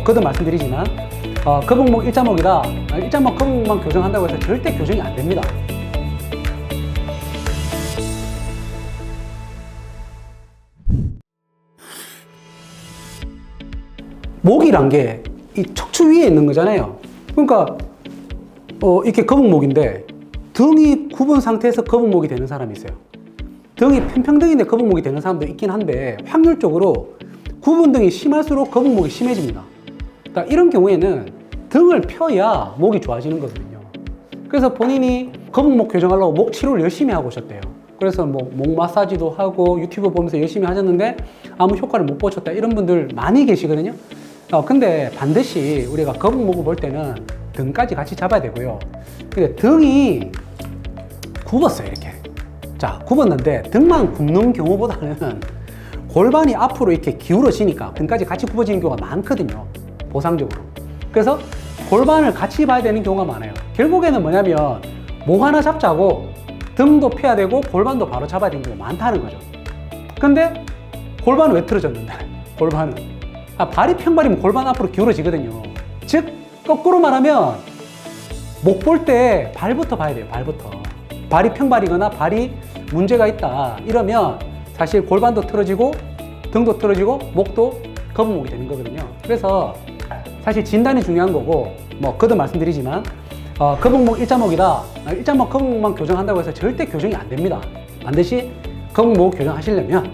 거듭 말씀드리지만 거북목 일자목이다, 일자목 거북목만 교정한다고 해서 절대 교정이 안 됩니다. 목이란 게 이 척추 위에 있는 거잖아요. 그러니까 이렇게 거북목인데 등이 굽은 상태에서 거북목이 되는 사람이 있어요. 등이 평평등인데 거북목이 되는 사람도 있긴 한데 확률적으로 굽은 등이 심할수록 거북목이 심해집니다. 그러니까 이런 경우에는 등을 펴야 목이 좋아지는 거거든요. 그래서 본인이 거북목 교정하려고 목 치료를 열심히 하고 오셨대요. 그래서 뭐 목 마사지도 하고 유튜브 보면서 열심히 하셨는데 아무 효과를 못 보셨다, 이런 분들 많이 계시거든요. 근데 반드시 우리가 거북목을 볼 때는 등까지 같이 잡아야 되고요. 근데 등이 굽었어요, 이렇게. 자, 굽었는데 등만 굽는 경우보다는 골반이 앞으로 이렇게 기울어지니까 등까지 같이 굽어지는 경우가 많거든요, 보상적으로. 그래서 골반을 같이 봐야 되는 경우가 많아요. 결국에는 뭐냐면 목 하나 잡자고 등도 펴야 되고 골반도 바로 잡아야 되는 경우가 많다는 거죠. 근데 골반은 왜 틀어졌는데? 골반은 발이 평발이면 골반 앞으로 기울어지거든요. 즉 거꾸로 말하면 목 볼 때 발부터 봐야 돼요. 발부터. 발이 평발이거나 발이 문제가 있다 이러면 사실 골반도 틀어지고 등도 틀어지고 목도 거북목이 되는 거거든요. 그래서 사실 진단이 중요한 거고, 뭐 거듭 말씀드리지만 거북목 일자목이다, 일자목 거북목만 교정한다고 해서 절대 교정이 안 됩니다. 반드시 거북목 교정하시려면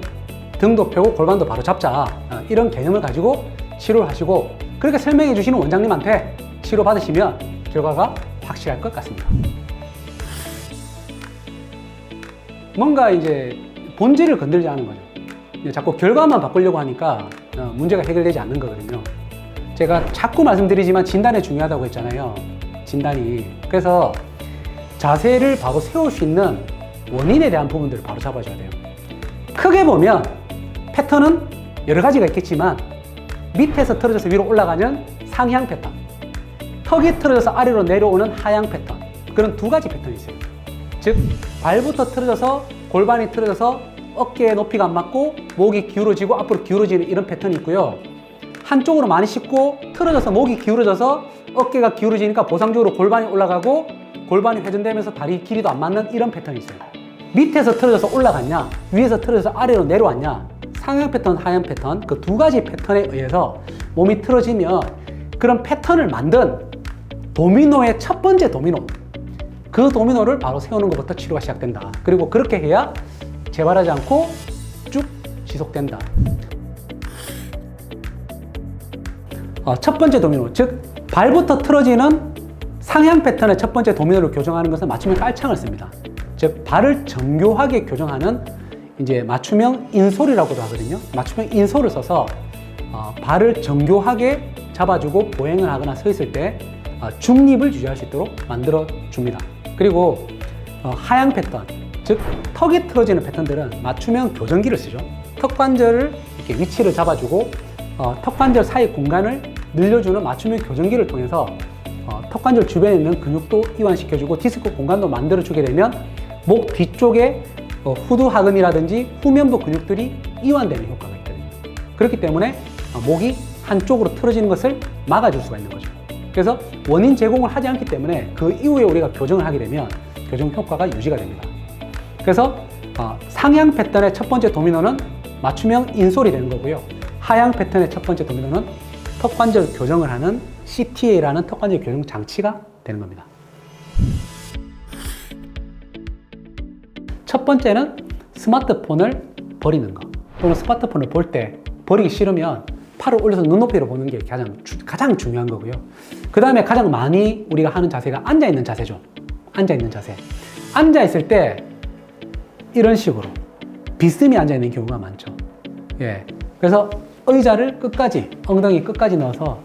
등도 펴고 골반도 바로 잡자, 이런 개념을 가지고 치료를 하시고 그렇게 설명해 주시는 원장님한테 치료 받으시면 결과가 확실할 것 같습니다. 뭔가 이제 본질을 건들지 않은 거죠. 자꾸 결과만 바꾸려고 하니까 문제가 해결되지 않는 거거든요. 제가 자꾸 말씀드리지만 진단이 중요하다고 했잖아요. 진단이. 그래서 자세를 바로 세울 수 있는 원인에 대한 부분들을 바로 잡아줘야 돼요. 크게 보면 패턴은 여러 가지가 있겠지만 밑에서 틀어져서 위로 올라가는 상향 패턴, 턱이 틀어져서 아래로 내려오는 하향 패턴, 그런 두 가지 패턴이 있어요. 즉 발부터 틀어져서 골반이 틀어져서 어깨의 높이가 안 맞고 목이 기울어지고 앞으로 기울어지는 이런 패턴이 있고요. 한쪽으로 많이 씹고 틀어져서 목이 기울어져서 어깨가 기울어지니까 보상적으로 골반이 올라가고 골반이 회전되면서 다리 길이도 안 맞는 이런 패턴이 있어요. 밑에서 틀어져서 올라갔냐, 위에서 틀어져서 아래로 내려왔냐, 상향 패턴, 하향 패턴, 그 두 가지 패턴에 의해서 몸이 틀어지면 그런 패턴을 만든 도미노의 첫 번째 도미노, 그 도미노를 바로 세우는 것부터 치료가 시작된다. 그리고 그렇게 해야 재발하지 않고 쭉 지속된다. 첫 번째 도미노, 즉 발부터 틀어지는 상향 패턴의 첫 번째 도미노를 교정하는 것은 맞춤형 깔창을 씁니다. 즉 발을 정교하게 교정하는 이제 맞춤형 인솔이라고도 하거든요. 맞춤형 인솔을 써서 발을 정교하게 잡아주고 보행을 하거나 서 있을 때 중립을 유지할 수 있도록 만들어 줍니다. 그리고 하향 패턴, 즉 턱이 틀어지는 패턴들은 맞춤형 교정기를 쓰죠. 턱 관절을 이렇게 위치를 잡아주고 턱 관절 사이 공간을 늘려주는 맞춤형 교정기를 통해서 턱 관절 주변에 있는 근육도 이완시켜주고 디스크 공간도 만들어주게 되면 목 뒤쪽에 후두하근이라든지 후면부 근육들이 이완되는 효과가 있거든요. 그렇기 때문에 목이 한쪽으로 틀어지는 것을 막아줄 수가 있는 거죠. 그래서 원인 제공을 하지 않기 때문에 그 이후에 우리가 교정을 하게 되면 교정 효과가 유지가 됩니다. 그래서 상향 패턴의 첫 번째 도미노는 맞춤형 인솔이 되는 거고요. 하향 패턴의 첫 번째 도미노는 턱관절 교정을 하는 CTA라는 턱관절 교정 장치가 되는 겁니다. 첫 번째는 스마트폰을 버리는 거, 또는 스마트폰을 볼 때 버리기 싫으면 팔을 올려서 눈높이로 보는 게 가장 중요한 거고요. 그 다음에 가장 많이 우리가 하는 자세가 앉아있는 자세죠. 앉아있는 자세. 앉아있을 때 이런 식으로 비스듬히 앉아있는 경우가 많죠. 예. 그래서 의자를 끝까지, 엉덩이 끝까지 넣어서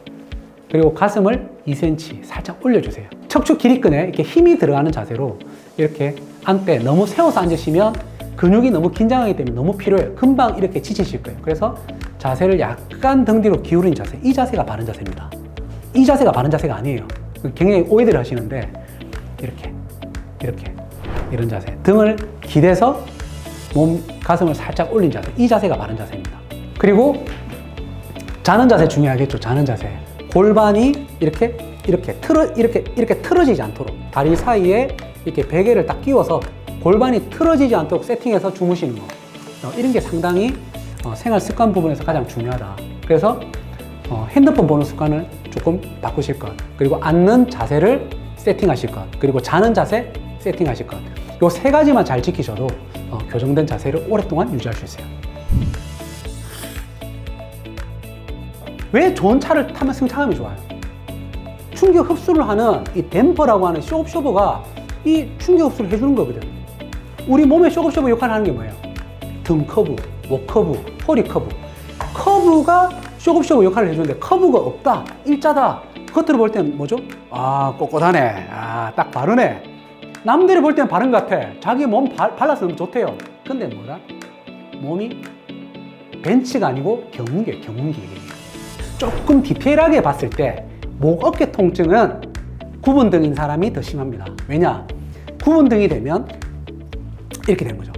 그리고 가슴을 2cm 살짝 올려주세요. 척추 기립근에 이렇게 힘이 들어가는 자세로 이렇게 앉되 너무 세워서 앉으시면 근육이 너무 긴장하기 때문에 너무 필요해요. 금방 이렇게 지치실 거예요. 그래서 자세를 약간 등 뒤로 기울인 자세, 이 자세가 바른 자세입니다. 이 자세가 바른 자세가 아니에요. 굉장히 오해들 하시는데 이렇게 이런 자세, 등을 기대서 가슴을 살짝 올린 자세, 이 자세가 바른 자세입니다. 그리고 자는 자세 중요하겠죠. 자는 자세. 골반이 이렇게 틀어지지 않도록 다리 사이에 이렇게 베개를 딱 끼워서 골반이 틀어지지 않도록 세팅해서 주무시는 거. 이런 게 상당히 생활 습관 부분에서 가장 중요하다. 그래서 핸드폰 보는 습관을 조금 바꾸실 것, 그리고 앉는 자세를 세팅하실 것, 그리고 자는 자세 세팅하실 것. 요 세 가지만 잘 지키셔도 교정된 자세를 오랫동안 유지할 수 있어요. 왜 좋은 차를 타면 승차감이 좋아요? 충격 흡수를 하는 이 댐퍼라고 하는 쇼업쇼버가 이 충격 흡수를 해주는 거거든. 우리 몸의 쇼업쇼버 역할을 하는 게 뭐예요? 등 커브, 목 커브, 허리 커브. 커브가 쇼업쇼버 역할을 해주는데 커브가 없다, 일자다. 겉으로 볼 때는 뭐죠? 아, 꼿꼿하네. 아, 딱 바르네. 남들이 볼 때는 바른 것 같아. 자기 몸 발라서 너무 좋대요. 근데 뭐라? 몸이 벤치가 아니고 경운기예요, 경운기. 조금 디테일하게 봤을 때 목, 어깨 통증은 구분등인 사람이 더 심합니다. 왜냐? 구분등이 되면 이렇게 되는 거죠.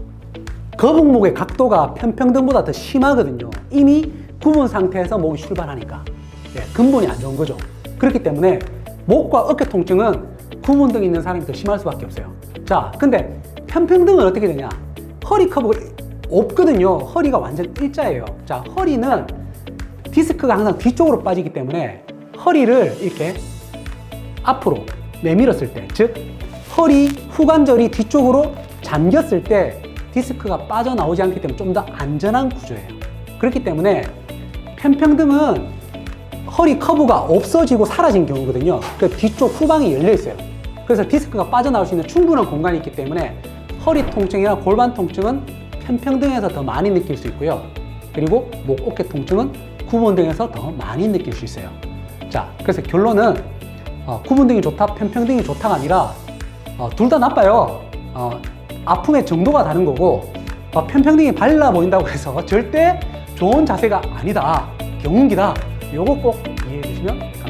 거북목의 각도가 편평등보다 더 심하거든요. 이미 구분 상태에서 목이 출발하니까. 근본이 안 좋은 거죠. 그렇기 때문에 목과 어깨 통증은 구분등 있는 사람이 더 심할 수밖에 없어요. 자, 근데 편평등은 어떻게 되냐? 허리 커브가 없거든요. 허리가 완전 일자예요. 자, 허리는 디스크가 항상 뒤쪽으로 빠지기 때문에 허리를 이렇게 앞으로 내밀었을 때, 즉 허리 후관절이 뒤쪽으로 잠겼을 때 디스크가 빠져나오지 않기 때문에 좀 더 안전한 구조예요. 그렇기 때문에 편평등은 허리 커브가 없어지고 사라진 경우거든요. 그 뒤쪽 후방이 열려 있어요. 그래서 디스크가 빠져나올 수 있는 충분한 공간이 있기 때문에 허리 통증이나 골반 통증은 편평등에서 더 많이 느낄 수 있고요. 그리고 목, 어깨 통증은 구분등에서 더 많이 느낄 수 있어요. 자, 그래서 결론은 구분등이 좋다, 편평등이 좋다가 아니라 둘 다 나빠요. 아픔의 정도가 다른 거고, 편평등이 발라 보인다고 해서 절대 좋은 자세가 아니다, 경운기다. 요거 꼭 이해해 주시면 감사합니다.